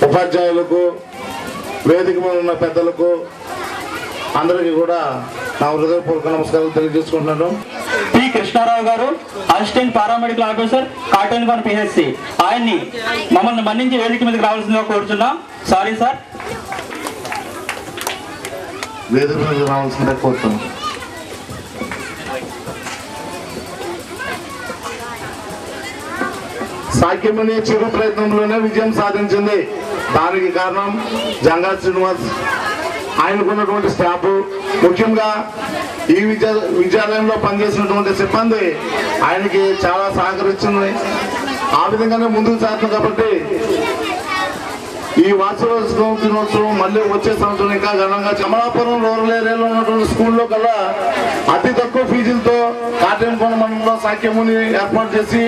ఉపాధ్యాయులకు, వేదిక మీద ఉన్న పెద్దలకు అందరికీ కూడా నా హృదయపూర్వక నమస్కారాలు తెలియజేసుకుంటున్నాను. పి కృష్ణారావు గారు, assistant paramedical officer, cotton PHC, ఆయన్ని మమ్మల్ని మన్నించి వేదిక మీదకి రావాల్సిందిగా కోరుతున్నాం. Sorry sir. వేదిక మీద రావాల్సిందిగా కోరుతున్నాం. సాఖ్యమని చిరు ప్రయత్నంలోనే విజయం సాధించింది. దానికి కారణం జంగా శ్రీనివాస్, ఆయనకున్నటువంటి స్టాఫ్, ముఖ్యంగా ఈ విద్యాలయంలో పనిచేసినటువంటి సిబ్బంది ఆయనకి చాలా సహకరించింది. ఆ విధంగానే ముందుకు సాగుతుంది. కాబట్టి ఈ వార్షికోత్సవం దినోత్సవం మళ్ళీ వచ్చే సంవత్సరం ఇంకా ఘనంగా కమలాపురం రూరల్ ఏరియాలో ఉన్నటువంటి స్కూల్లో కల్లా అతి తక్కువ ఫీజులతో కాటేనికోన మండలంలో సాఖ్యముని ఏర్పాటు చేసి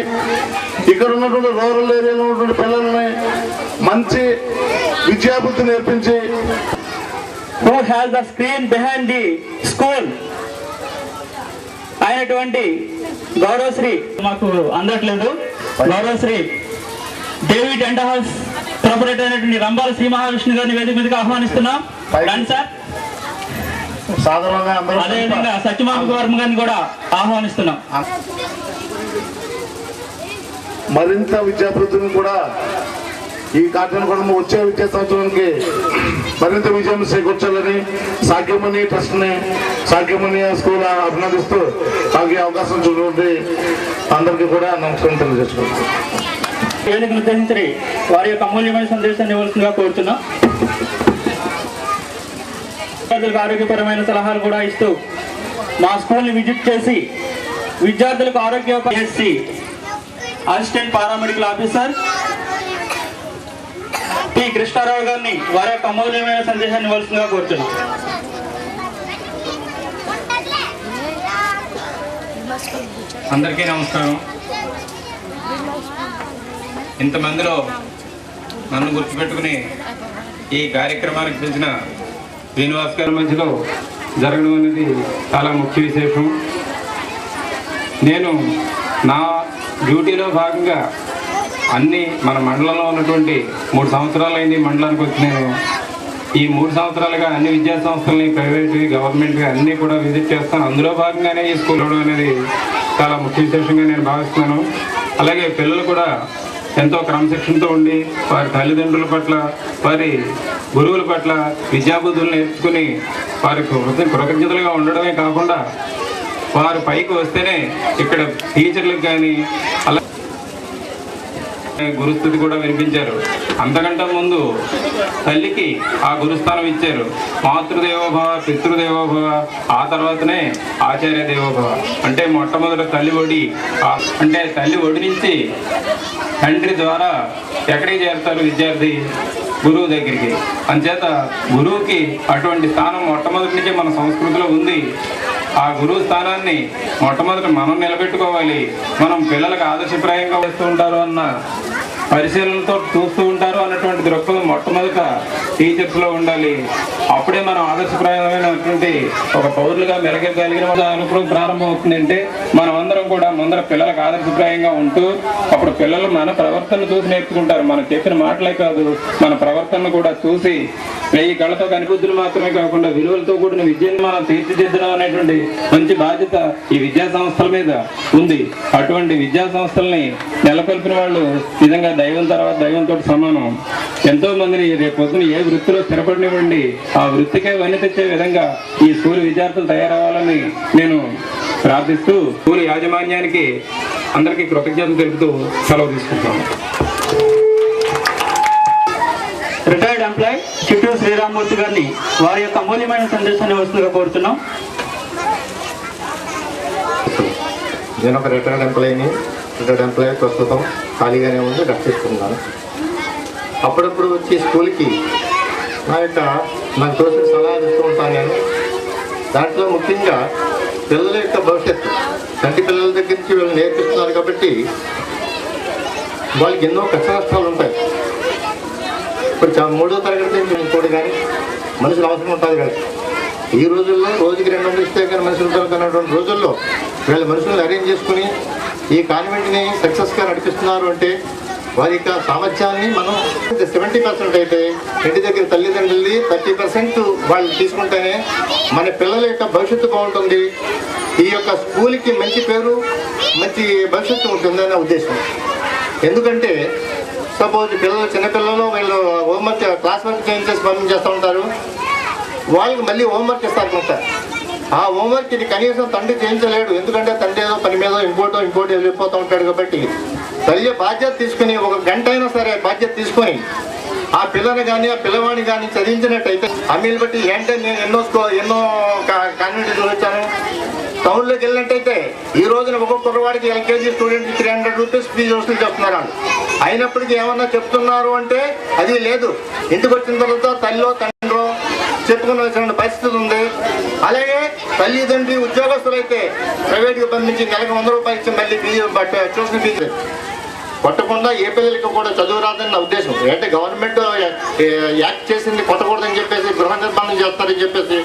ఇక్కడ ఉన్నటువంటి రూరల్ ఏరియాలో ఉన్నటువంటి పిల్లల్ని మంచి విద్యాబుద్ధి నేర్పించి who has the screen behind the school అయినటువంటి గౌరవశ్రీ మాకు అందట్లేదు గౌరవశ్రీ డేవిడ్ అండ్ హౌస్ ప్రొపరేటర్ అయినటువంటి రంబాల శ్రీ మహావిష్ణు గారిని వేదిక మీదకి ఆహ్వానిస్తున్నాం. రండి సార్. సాధారణంగా అదేవిధంగా సత్యమామ వర్మ గారిని కూడా ఆహ్వానిస్తున్నాం. మరింత విద్యాభివృద్ధిని కూడా ఈ కార్యక్రమం వచ్చే విద్యా సంవత్సరానికి మరింత విజయం చేకూర్చాలని సాఖ్యమణి ట్రస్ట్ ని, సాఖ్యమణి స్కూల్ అభినందిస్తూ నాకు అవకాశం చూడండి. అందరికీ కూడా నమస్కారం తెలియజేసుకుంటాం. వేదికను ఉద్దేశించి వారి యొక్క అమూల్యమైన సందేశాన్ని ఇవ్వాల్సిందిగా కోరుతున్నాం. విద్యార్థులకు ఆరోగ్యపరమైన సలహాలు కూడా ఇస్తూ మా స్కూల్ని విజిట్ చేసి విద్యార్థులకు ఆరోగ్య PHC assistant paramedical officer P Krishnarao గారిని వారి యొక్క అమూల్యమైన సందేశాన్ని ఇవ్వాల్సిందిగా కోరుతున్నాం. అందరికీ నమస్కారం. ఇంతమందిలో నన్ను గుర్తుపెట్టుకుని ఈ కార్యక్రమానికి పిలిచిన శ్రీనివాస్ గారి మధ్యలో జరగడం అనేది చాలా ముఖ్య విశేషం. నేను నా డ్యూటీలో భాగంగా అన్ని మన మండలంలో ఉన్నటువంటి 3 సంవత్సరాలు అయింది మండలానికి వచ్చి నేను ఈ 3 సంవత్సరాలుగా అన్ని విద్యా సంస్థలని, ప్రైవేట్వి, గవర్నమెంట్వి అన్నీ కూడా విజిట్ చేస్తాను. అందులో భాగంగానే ఈ స్కూల్ అవడం అనేది చాలా ముఖ్య విశేషంగా నేను భావిస్తున్నాను. అలాగే పిల్లలు కూడా ఎంతో క్రమశిక్షణతో ఉండి వారి తల్లిదండ్రుల పట్ల, వారి గురువుల పట్ల విద్యాబుద్ధులు నేర్చుకుని వారికి కృతజ్ఞతలుగా ఉండడమే కాకుండా వారు పైకి వస్తేనే ఇక్కడ టీచర్లకు కానీ అలా గురుస్థుతి కూడా వినిపించారు. అంతకంటే ముందు తల్లికి ఆ గురుస్థానం ఇచ్చారు. మాతృదేవోభవ, పితృదేవోభవ, ఆ తర్వాతనే ఆచార్య దేవోభవ. అంటే మొట్టమొదటి తల్లి ఒడి, అంటే తల్లి ఒడి నుంచి తండ్రి ద్వారా ఎక్కడికి చేరుతారు విద్యార్థి? గురువు దగ్గరికి. అంచేత గురువుకి అటువంటి స్థానం మొట్టమొదటి నుంచి మన సంస్కృతిలో ఉంది. ఆ గురువు స్థానాన్ని మొట్టమొదటి మనం నిలబెట్టుకోవాలి. మనం పిల్లలకు ఆదర్శప్రాయంగా వస్తూ ఉంటారు అన్న పరిశీలనతో చూస్తూ ఉంటారు అన్నటువంటి దృక్పథం మొట్టమొదట టీచర్స్లో ఉండాలి. అప్పుడే మనం ఆదర్శప్రాయమైనటువంటి ఒక పౌరులుగా మెలగగలిగిన అనుభవం ప్రారంభం అవుతుందంటే మనం అందరం కూడా ముందర పిల్లలకు ఆదర్శప్రాయంగా ఉంటూ అప్పుడు పిల్లలు మన ప్రవర్తన చూసి నేర్చుకుంటారు. మనం చెప్పిన మాటలే కాదు, మన ప్రవర్తనను కూడా చూసి 1000 కళ్ళతో కనిబుద్ధులు మాత్రమే కాకుండా విలువలతో కూడిన విద్యను మనం తీర్చిదిద్దడం అనేటువంటి మంచి బాధ్యత ఈ విద్యా సంస్థల మీద ఉంది. అటువంటి విద్యా సంస్థల్ని నెలకొల్పిన వాళ్ళు నిజంగా దైవం తర్వాత దైవంతో సమానం. ఎంతో మందిని రేపు పొద్దున ఏ వృత్తిలో స్థిరపడినివ్వండి ఆ వృత్తికే వన్నె తెచ్చే విధంగా ఈ స్కూల్ విద్యార్థులు తయారవ్వాలని నేను ప్రార్థిస్తూ స్కూల్ యాజమాన్యానికి అందరికీ కృతజ్ఞతలు తెలుపుతూ సెలవు తీసుకుంటాను. రిటైర్డ్ ఎంప్లాయ్ చిట్టూరు శ్రీరామమూర్తి గారిని వారి యొక్క అమూల్యమైన సందేశాన్ని వస్తుందిగా కోరుతున్నాం. నేను ఒక రిటైర్డ్ ఎంప్లాయీ ప్రస్తుతం ఖాళీగానే ఉంది, డ్రెస్ చేసుకుంటున్నాను. అప్పుడప్పుడు వచ్చి స్కూల్కి నాకు తోసిన సలహాలు ఇస్తూ ఉంటాను నేను. దాంట్లో ముఖ్యంగా పిల్లల యొక్క భవిష్యత్తు, కంటి పిల్లల దగ్గర నుంచి వీళ్ళు నేర్పిస్తున్నారు కాబట్టి వాళ్ళకి ఎన్నో కష్ట నష్టాలు ఉంటాయి. ఇప్పుడు 3వ తరగతి నుంచి ఇంకోటి కానీ మనుషులు అవసరం ఉంటుంది కదా. ఈ రోజుల్లో రోజుకి 200 ఇస్తే కానీ మనుషులు కనుకున్నటువంటి రోజుల్లో వీళ్ళ మనుషులను అరేంజ్ చేసుకుని ఈ కాన్వెంట్ని సక్సెస్గా నడిపిస్తున్నారు అంటే వారి యొక్క సామర్థ్యాన్ని మనం 70% అయితే ఇంటి దగ్గర తల్లిదండ్రులది 30% వాళ్ళు తీసుకుంటేనే మన పిల్లల యొక్క భవిష్యత్తు బాగుంటుంది. ఈ యొక్క స్కూల్కి మంచి పేరు, మంచి భవిష్యత్తు ఉంటుందనే ఉద్దేశం. ఎందుకంటే సపోజ్ పిల్లలు, చిన్నపిల్లలు వీళ్ళు హోంవర్క్, క్లాస్ వర్క్ చేయించేసి పంపించేస్తూ ఉంటారు. వాళ్ళకి మళ్ళీ హోంవర్క్ ఇస్తారు కొంత. ఆ హోంవర్క్ ఇది కనీసం తండ్రి చేయించలేడు. ఎందుకంటే తండ్రి ఏదో పని మీద ఇంకోటి వెళ్ళిపోతూ ఉంటాడు. కాబట్టి తల్లి బాధ్యత తీసుకుని 1 గంట అయినా సరే బాధ్యత తీసుకొని ఆ పిల్లని కానీ ఆ పిల్లవాడిని కానీ చదివించినట్టయితే అమ్మీలు బట్టి ఏంటంటే నేను ఎన్నో కాన్వెంట్ వచ్చాను. టౌన్లోకి వెళ్ళినట్టయితే ఈ రోజున ఒక్కొక్క కుర్రవాడికి ఎల్కేజీ స్టూడెంట్కి 300 రూపీస్ ఫీజు వసూలు చేస్తున్నారు. అయినప్పటికీ ఏమన్నా చెప్తున్నారు అంటే అది లేదు. ఇంటికి వచ్చిన తర్వాత తల్లిలో తండ్రిలో చెప్పుకునే పరిస్థితి ఉంది. అలాగే తల్లిదండ్రి ఉద్యోగస్తులు అయితే ప్రైవేట్గా పంపించి నెలకు 100 రూపాయలు ఇచ్చి మళ్ళీ ఫీజు ట్యూషన్ ఫీజు కొట్టకుండా ఏ పిల్లలకి కూడా చదువు రాదని నా ఉద్దేశం. అంటే గవర్నమెంట్ యాక్ట్ చేసింది కొట్టకూడదని చెప్పేసి గృహ నిర్మాణం చేస్తారని చెప్పేసి,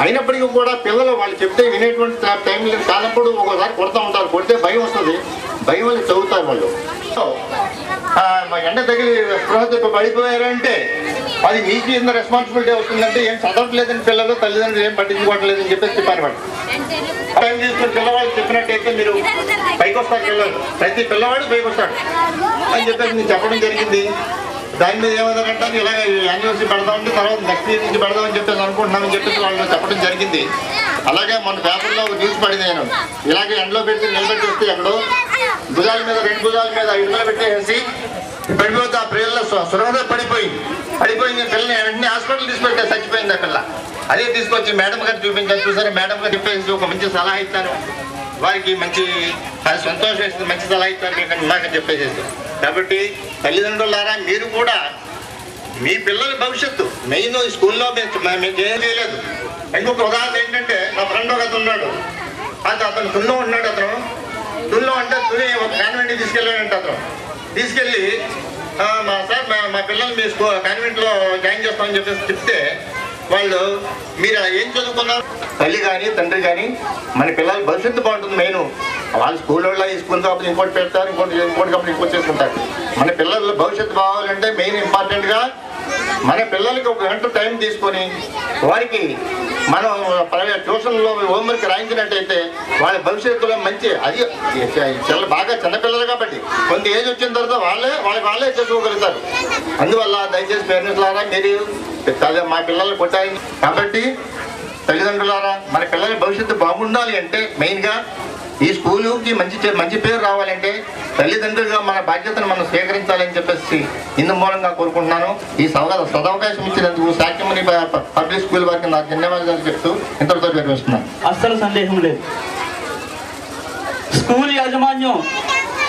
అయినప్పటికీ కూడా పిల్లలు వాళ్ళు చెప్తే వినేటువంటి టైంలో కానప్పుడు ఒకసారి కొడతా ఉంటారు. కొడితే భయం వస్తుంది. భయం వల్ల చదువుతారు వాళ్ళు. ఎండ తగిలి స్పృహ పడిపోయారంటే అది మీకు ఇంత రెస్పాన్సిబిలిటీ అవుతుందంటే ఏం చదవట్లేదని పిల్లలు తల్లిదండ్రులు ఏం పట్టించుకోవట్లేదని చెప్పేసి చెప్పాను వాడు. టైం తీసుకుని పిల్లవాళ్ళు చెప్పినట్టయితే మీరు పైకి వస్తారు. పిల్లలు ప్రతి పిల్లవాడు పైకి వస్తాడు అని చెప్పేసి నేను చెప్పడం జరిగింది. దాని మీద ఏమవుతారంటే ఇలాగ యానివర్సరీ పెడదామంటే తర్వాత నెక్స్ట్ ఇయర్ నుంచి పెడదామని చెప్పేసి అనుకుంటున్నామని చెప్పేసి వాళ్ళు చెప్పడం జరిగింది. అలాగే మన పేపర్లో ఒక న్యూస్ పడింది. నేను ఇలాగే ఎండలో పెట్టి నిలబెట్టి వస్తే ఎక్కడో భుజాల మీద 2 భుజాల మీద ఇళ్ళలో పెట్టేసి పడిపోతే ఆ పిల్లల సురక్ష పడిపోయింది. పిల్లని వెంటనే హాస్పిటల్ తీసుకెళ్తే చచ్చిపోయింది ఆ పిల్ల. అదే తీసుకొచ్చి మేడం గారు చూపించాను. చూసారా, మేడం గారు చెప్పేసి ఒక మంచి సలహా ఇస్తాను వారికి, మంచి సంతోషం వేస్తుంది, మంచి సలహా ఇస్తాను మీకు నాకు చెప్పేసేసి. కాబట్టి తల్లిదండ్రులారా మీరు కూడా మీ పిల్లల భవిష్యత్తు మెయిన్ స్కూల్లో మేము చేయలేదు. ఇంకొక ఉదాహరణ ఏంటంటే నా ఫ్రెండ్ ఒక ఉన్నాడు. అతను తుల్లో ఉన్నాడు. తుల్లో అంటే తుని ఒక కాన్వెంట్కి తీసుకెళ్ళాడంటే అతను తీసుకెళ్ళి సార్ మా పిల్లలు మీ కాన్వెంట్లో జాయిన్ చేస్తామని చెప్పేసి చెప్తే వాళ్ళు మీరు ఏం చదువుకున్నారు? తల్లి కానీ తండ్రి కానీ మన పిల్లల భవిష్యత్తు బాగుంటుంది. మెయిన్ వాళ్ళు స్కూల్లో ఈ స్కూల్ కాకపోతే ఇంకోటి పెడతారు, ఇంకోటి కాకపోతే ఇంకోటి చేసుకుంటారు. మన పిల్లల భవిష్యత్తు బాగాలంటే మెయిన్ ఇంపార్టెంట్గా మన పిల్లలకి 1 గంట టైం తీసుకొని వారికి మనం ప్రైవేట్ ట్యూషన్లో హోంవర్క్ రాయించినట్టయితే వాళ్ళ భవిష్యత్తులో మంచి, అది బాగా చిన్నపిల్లలు కాబట్టి కొంత ఏజ్ వచ్చిన తర్వాత వాళ్ళే చేసుకోగలుగుతారు. అందువల్ల దయచేసి పేరెంట్స్లారా మీరు మా పిల్లలు కొట్టాలి. కాబట్టి తల్లిదండ్రులారా మన పిల్లల భవిష్యత్తు బాగుండాలి అంటే మెయిన్గా ఈ స్కూలుకి మంచి పేరు రావాలంటే తల్లిదండ్రులుగా మన బాధ్యతను మనం స్వీకరించాలని చెప్పేసి ఇందు మూలంగా కోరుకుంటున్నాను. ఈ సదవకాశం ఇచ్చినందుకు శాఖమని పబ్లిక్ స్కూల్ వారికి నాకు ధన్యవాదాలు చెప్తూ ఇంతటితో నిర్వహిస్తున్నాను. అస్సలు సందేహం లేదు. స్కూల్ యాజమాన్యం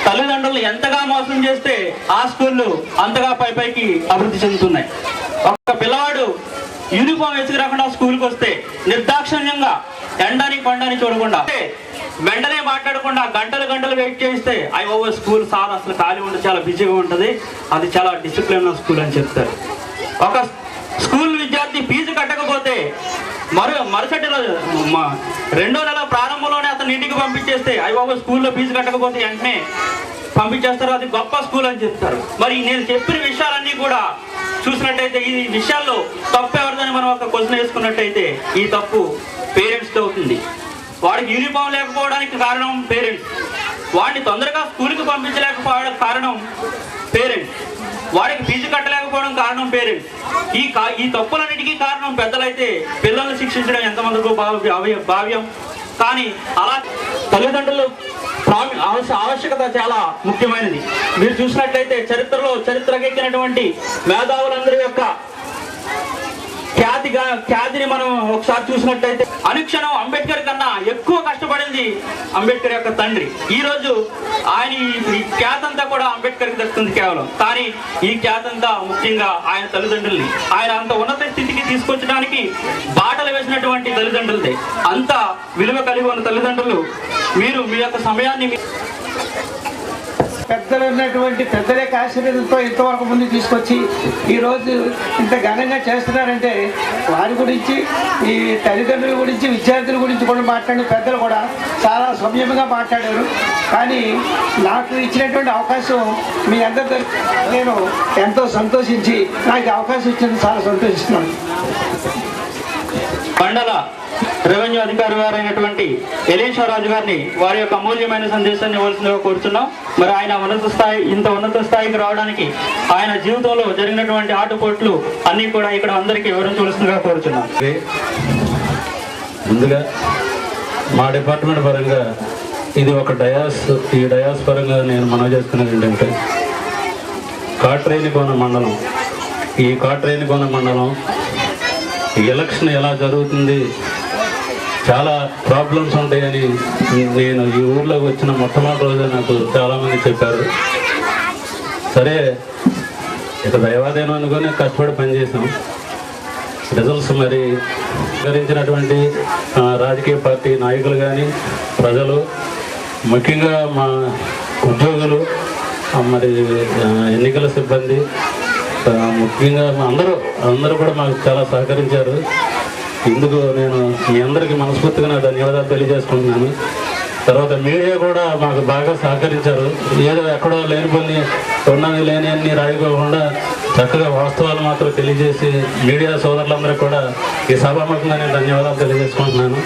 తల్లిదండ్రులు ఎంతగా మోసం చేస్తే ఆ స్కూళ్ళు అంతగా పైకి అభివృద్ధి చెందుతున్నాయి. ఒక్క పిల్లవాడు యూనిఫామ్ వేసుకురాకుండా స్కూల్కి వస్తే నిర్దాక్షిణ్యంగా ఎండని కొండని చూడకుండా వెంటనే మాట్లాడకుండా గంటలు వెయిట్ చేస్తే స్కూల్ సార్ అసలు ఖాళీ ఉంటే చాలా బిజీగా ఉంటుంది, అది చాలా డిసిప్లిన్ స్కూల్ అని చెప్తారు. ఒక స్కూల్ విద్యార్థి ఫీజు కట్టకపోతే మరుసటి రోజు 2వ నెల ప్రారంభంలోనే అతను ఇంటికి పంపించేస్తే స్కూల్లో ఫీజు కట్టకపోతే వెంటనే పంపించేస్తారు, అది గొప్ప స్కూల్ అని చెప్తారు. మరి నేను చెప్పిన విషయాలన్నీ కూడా చూసినట్టయితే ఈ విషయాల్లో తప్పు ఎవరిదని మనం ఒక క్వశ్చన్ వేసుకున్నట్టయితే ఈ తప్పు పేరెంట్స్తో అవుతుంది. వాడికి యూనిఫామ్ లేకపోవడానికి కారణం పేరెంట్స్, వాడిని తొందరగా స్కూల్కి పంపించలేకపోవడం కారణం పేరెంట్స్, వాడికి ఫీజు కట్టలేకపోవడం కారణం పేరెంట్స్. ఈ తప్పులన్నిటికీ కారణం పెద్దలైతే పిల్లల్ని శిక్షించడం ఎంతమందికో భావ్యం. కానీ అలా తల్లిదండ్రులు ఆవశ్యకత చాలా ముఖ్యమైనది. మీరు చూసినట్లయితే చరిత్రకెక్కినటువంటి మేధావులందరి యొక్క ఖ్యాతిని మనం ఒకసారి చూసినట్లయితే అనుక్షణం అంబేద్కర్ కన్నా ఎక్కువ కష్టపడింది అంబేద్కర్ యొక్క తండ్రి. ఈ రోజు ఆయన ఈ ఖ్యాతంతా కూడా అంబేద్కర్కి దక్కుతుంది కేవలం. కానీ ఈ ఖ్యాతంతా ముఖ్యంగా ఆయన తల్లిదండ్రుల్ని, ఆయన అంత ఉన్నత స్థితికి తీసుకొచ్చడానికి బాటలు వేసినటువంటి తల్లిదండ్రులదే. అంత విలువ కలిగి ఉన్న తల్లిదండ్రులు మీరు మీ యొక్క సమయాన్ని పెద్దలు ఉన్నటువంటి పెద్దల యొక్క ఆశీర్వాదంతో ఇంతవరకు ముందు తీసుకొచ్చి ఈరోజు ఇంత ఘనంగా చేస్తున్నారంటే వారి గురించి, ఈ తల్లిదండ్రుల గురించి, విద్యార్థుల గురించి కూడా మాట్లాడిన పెద్దలు కూడా చాలా సౌమ్యంగా మాట్లాడారు. కానీ నాకు ఇచ్చినటువంటి అవకాశం మీ అందరితో నేను ఎంతో సంతోషించి నాకు అవకాశం ఇచ్చినందుకు చాలా సంతోషిస్తున్నాను. మండల రెవెన్యూ అధికారి గారైనటువంటి ఎలీశ్వరరాజు గారిని వారి యొక్క అమూల్యమైన సందేశాన్ని ఇవ్వాల్సిందిగా కోరుతున్నాం. మరి ఆయన ఇంత ఉన్నత స్థాయికి రావడానికి ఆయన జీవితంలో జరిగినటువంటి ఆటుపోట్లు అన్నీ కూడా ఇక్కడ అందరికీ వివరించవలసిందిగా కోరుతున్నాం. ముందుగా మా డిపార్ట్మెంట్ పరంగా ఇది ఒక ఈ డయాస్ పరంగా నేను మనవి చేసుకునేది ఏంటంటే, కాట్రేనికోన మండలం, ఈ కాట్రేనికోన మండలం ఎలక్షన్ ఎలా జరుగుతుంది, చాలా ప్రాబ్లమ్స్ ఉంటాయని నేను ఈ ఊర్లోకి వచ్చిన మొట్టమొదటి రోజే నాకు చాలామంది చెప్పారు. సరే ఇక దైవాదేనం అనుకుని కష్టపడి పనిచేసాం. రిజల్ట్స్ మరి వివరించినటువంటి రాజకీయ పార్టీ నాయకులు కానీ, ప్రజలు, ముఖ్యంగా మా ఉద్యోగులు, మరి ఎన్నికల సిబ్బంది, ముఖ్యంగా అందరూ కూడా మాకు చాలా సహకరించారు. ఇందుకు నేను మీ అందరికీ మనస్ఫూర్తిగా నా ధన్యవాదాలు తెలియజేసుకుంటున్నాను. తర్వాత మీడియా కూడా మాకు బాగా సహకరించారు. ఏదో ఎక్కడో లేనిపోయి ఉన్నది లేని అన్ని రాయకోకుండా చక్కగా వాస్తవాలు మాత్రం తెలియజేసి మీడియా సోదరులందరికీ కూడా ఈ సభాముఖంగా నేను ధన్యవాదాలు తెలియజేసుకుంటున్నాను.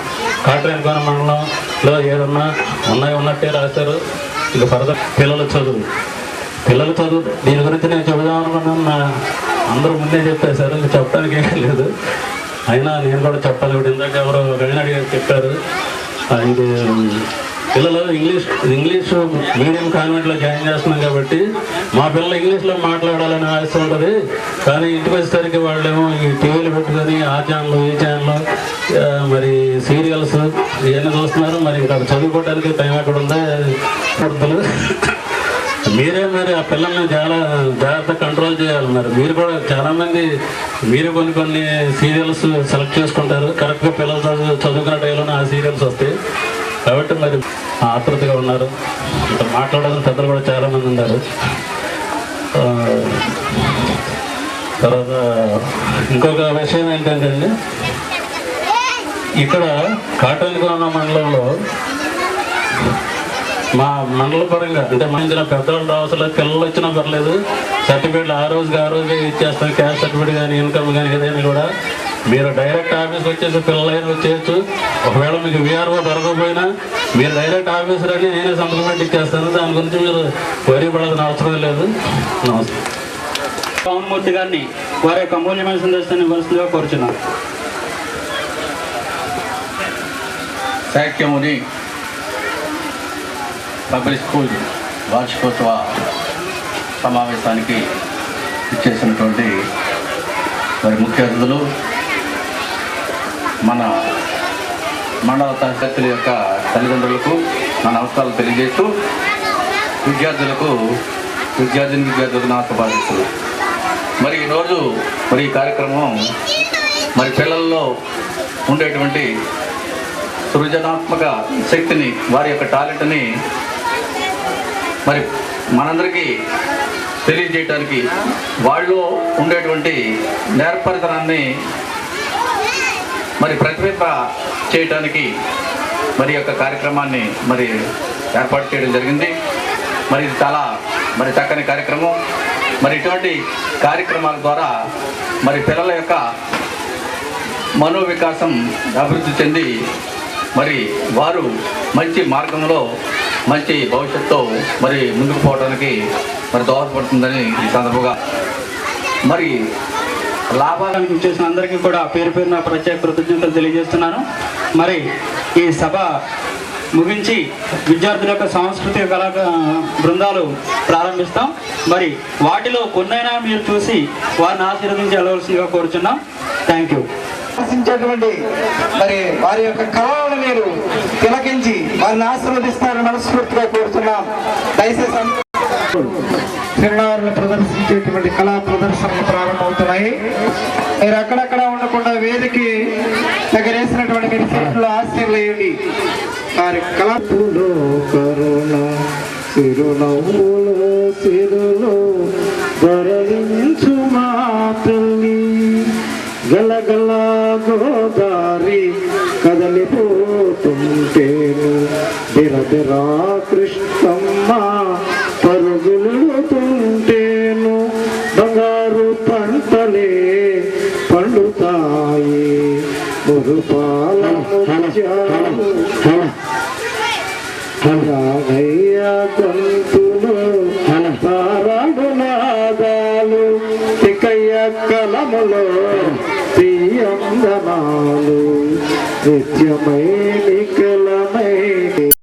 కాట్రేనికోన మండలంలో ఏదన్నా ఉన్నట్టే రాశారు. ఇక ఫర్దర్ పిల్లల చదువు దీని గురించి నేను చెబుదాం అనుకున్నాను. అందరూ ముందే చెప్పేశారు, ఇంకా చెప్పడానికి ఏం లేదు. అయినా నేను కూడా చెప్పాలి. ఇప్పుడు ఇందాక ఎవరో గణనాడి గారు చెప్పారు, ఇది పిల్లలు ఇంగ్లీష్ మీడియం కాన్వెంట్లో జాయిన్ చేస్తున్నాం కాబట్టి మా పిల్లలు ఇంగ్లీష్లో మాట్లాడాలని ఆశ ఉంటుంది. కానీ ఇంటికి వచ్చేసరికి వాళ్ళేమో ఈ టీవీలు పెట్టుకొని ఆ ఛానల్ ఈ ఛానల్ మరి సీరియల్స్ ఇవన్నీ చూస్తున్నారు. మరి ఇంకా చదువుకోవడానికి టైం ఎక్కడ ఉందో పడుతుంది. మీరే మరి ఆ పిల్లల్ని చాలా జాగ్రత్తగా కంట్రోల్ చేయాలి. మరి మీరు కూడా చాలామంది కొన్ని సీరియల్స్ సెలెక్ట్ చేసుకుంటారు. కరెక్ట్గా పిల్లలు చదువుకున్న టైంలోనే ఆ సీరియల్స్ వస్తాయి కాబట్టి మరి ఆతృతగా ఉన్నారు. ఇంకా మాట్లాడాలని పెద్దలు కూడా చాలామంది ఉన్నారు. తర్వాత ఇంకొక విషయం ఏంటంటే, ఇక్కడ కాట్రేనికోన మండలంలో మా మండల పరంగా అంటే మంచిన పెద్దవాళ్ళు రావాల్సిన పిల్లలు వచ్చినా పర్లేదు, సర్టిఫికేట్లు ఆ రోజుకి ఇచ్చేస్తాం. క్యాస్ట్ సర్టిఫికేట్ కానీ, ఇన్కమ్ కానీ ఏదైనా కూడా మీరు డైరెక్ట్ ఆఫీస్కి వచ్చేసి పిల్లలైనా వచ్చేయచ్చు. ఒకవేళ మీకు వీఆర్ఓ దొరకకపోయినా మీరు డైరెక్ట్ ఆఫీసర్ అని నేనే సంతకం పెట్టి ఇచ్చేస్తాను. దాని గురించి మీరు వరి పడాల్సిన అవసరం లేదు. నమస్తే. పవన్మూర్తి గారిని వారి యొక్క అమూల్యమైన సందేశాన్ని ఇవ్వాల్సిందిగా కోరుచున్నాను. శాక్యముని పబ్లిక్ స్కూల్ వార్షికోత్సవ సమావేశానికి ఇచ్చేసినటువంటి మరి ముఖ్య అతిథులు, మన మండల తహసీల్దారుల యొక్క తల్లిదండ్రులకు నా నమస్కారాలు తెలియజేస్తూ, విద్యార్థులకు నా శుభాకాంక్షలు. మరి ఈరోజు మరి ఈ కార్యక్రమం మరి పిల్లల్లో ఉండేటువంటి సృజనాత్మక శక్తిని, వారి యొక్క టాలెంట్ని మరి మనందరికీ తెలియజేయడానికి, వాళ్ళు ఉండేటువంటి నేర్పరితనాన్ని మరి ప్రతిబింబ చేయటానికి మరి యొక్క కార్యక్రమాన్ని మరి ఏర్పాటు చేయడం జరిగింది. మరి ఇది చాలా మరి చక్కని కార్యక్రమం. మరి ఇటువంటి కార్యక్రమాల ద్వారా మరి పిల్లల యొక్క మనోవికాసం అభివృద్ధి చెంది మరి వారు మంచి మార్గంలో మంచి భవిష్యత్తుతో మరి ముందుకు పోవడానికి మరి దోహదపడుతుందని ఈ సందర్భంగా మరి లాభాలను చేసిన అందరికీ కూడా పేరు పేరున ప్రత్యేక కృతజ్ఞతలు తెలియజేస్తున్నాను. మరి ఈ సభ ముగించి విద్యార్థుల యొక్క సాంస్కృతిక కళా బృందాలు ప్రారంభిస్తాం. మరి వాటిలో కొన్నైనా మీరు చూసి వారిని ఆశీర్వదించి వెళ్ళవలసిందిగా కోరుచున్నాం. Thank you. ఆశించేటువంటి మరి వారి యొక్క కళలను మీరు తిలకించి వారిని ఆశీర్వదిస్తారని మనస్ఫూర్తిగా కోరుతున్నాం. దయచేసి చిన్నారులు ప్రదర్శించేటువంటి కళా ప్రదర్శనలు ప్రారంభమవుతున్నాయి. మీరు అక్కడక్కడ ఉండకుండా వేదికి దగ్గరేసినటువంటి మీరు సీట్లో ఆశీర్వయండి. వారి కళాపులో కరుణ చిరునవ్వులో సిరులో దొరలించు మా తల్లి గలగల గోదారి కదలిపోతుంటేను బిరబిరా కృష్ణమ్మ పరుగులుతుంటేను బంగారు పంటలే పండుతాయి మురుపాల ముత్యాలు రాగయ్య గొంతులు తారాడు నాదాలు తికయ్య కలములో తీయందనాలు నిత్యమై నికల